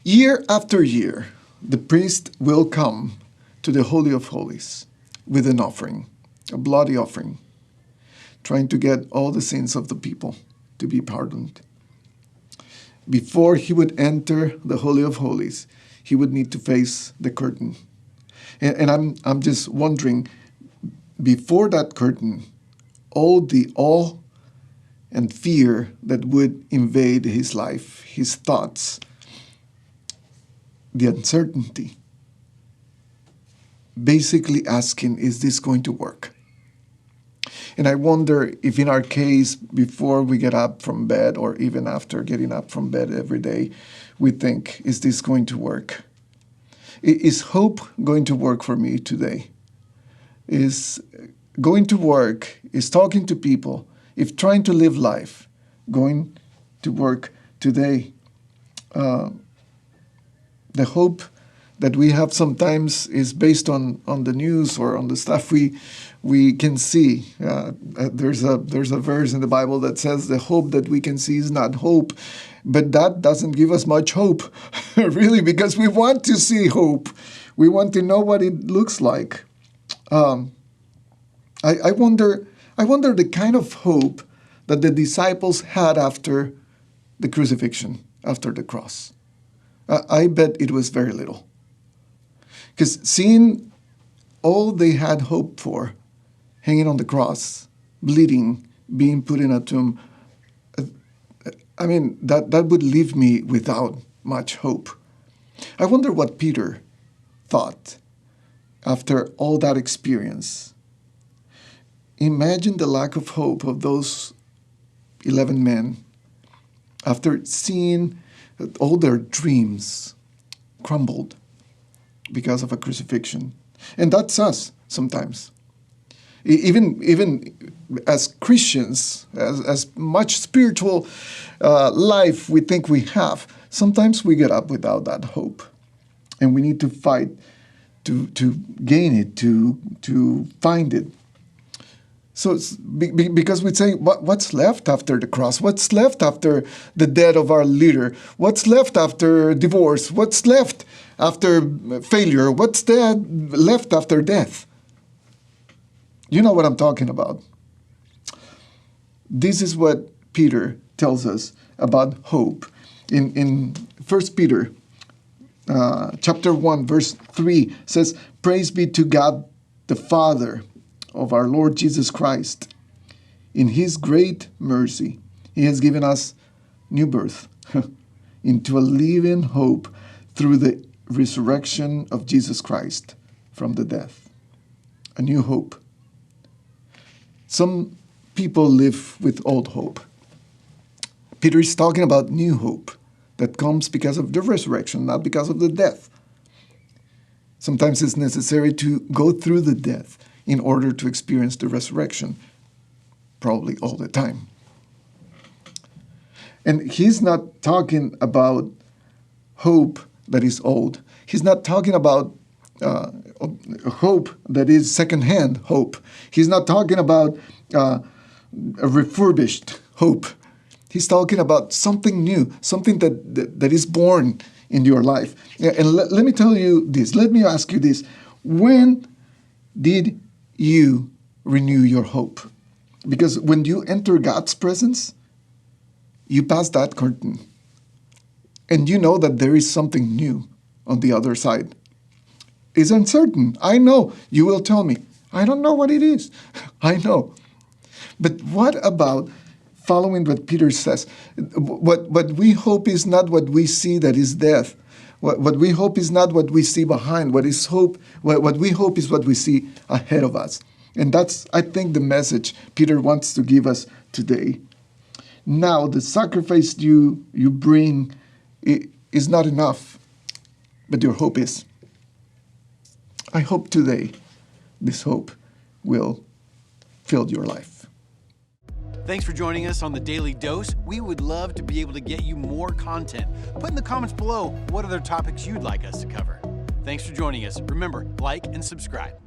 Year after year, the priest will come to the Holy of Holies with an offering, a bloody offering, trying to get all the sins of the people to be pardoned. Before he would enter the Holy of Holies, he would need to face the curtain. And I'm just wondering, before that curtain, all the awe and fear that would invade his life, his thoughts, the uncertainty, basically asking, is this going to work? And I wonder if in our case, before we get up from bed, or even after getting up from bed every day, we think, is this going to work? Is hope going to work for me today? Is going to work, is talking to people, if trying to live life, going to work today? The hope that we have sometimes is based on the news or on the stuff we can see. There's a verse in the Bible that says the hope that we can see is not hope, but that doesn't give us much hope, really, because we want to see hope. We want to know what it looks like. I wonder the kind of hope that the disciples had after the crucifixion, after the cross. I bet it was very little. Because seeing all they had hoped for, hanging on the cross, bleeding, being put in a tomb, I mean, that would leave me without much hope. I wonder what Peter thought after all that experience. Imagine the lack of hope of those 11 men after seeing all their dreams crumbled because of a crucifixion. And that's us sometimes. Even as Christians, as much spiritual life we think we have, sometimes we get up without that hope. And we need to fight to gain it, to find it. So it's because we say, what's left after the cross? What's left after the death of our leader? What's left after divorce? What's left after failure? What's left after death? You know what I'm talking about. This is what Peter tells us about hope. In 1 Peter chapter 1, verse 3 says, "Praise be to God the Father of our Lord Jesus Christ. In his great mercy, he has given us new birth into a living hope through the resurrection of Jesus Christ from the dead." A new hope. Some people live with old hope. Peter is talking about new hope that comes because of the resurrection, not because of the death. Sometimes it's necessary to go through the death in order to experience the resurrection, probably all the time. And he's not talking about hope that is old. He's not talking about hope that is secondhand hope. He's not talking about a refurbished hope. He's talking about something new, something that is born in your life. And let me tell you this. Let me ask you this. When did you renew your hope? Because when you enter God's presence, you pass that curtain. And you know that there is something new on the other side. It's uncertain. I know. You will tell me. I don't know what it is. I know. But what about following what Peter says? What we hope is not what we see, that is death. What we hope is not what we see behind. What we hope is what we see ahead of us. And that's, I think, the message Peter wants to give us today. Now, the sacrifice you bring is not enough, but your hope is. I hope today this hope will fill your life. Thanks for joining us on the Daily Dose. We would love to be able to get you more content. Put in the comments below what other topics you'd like us to cover. Thanks for joining us. Remember, like and subscribe.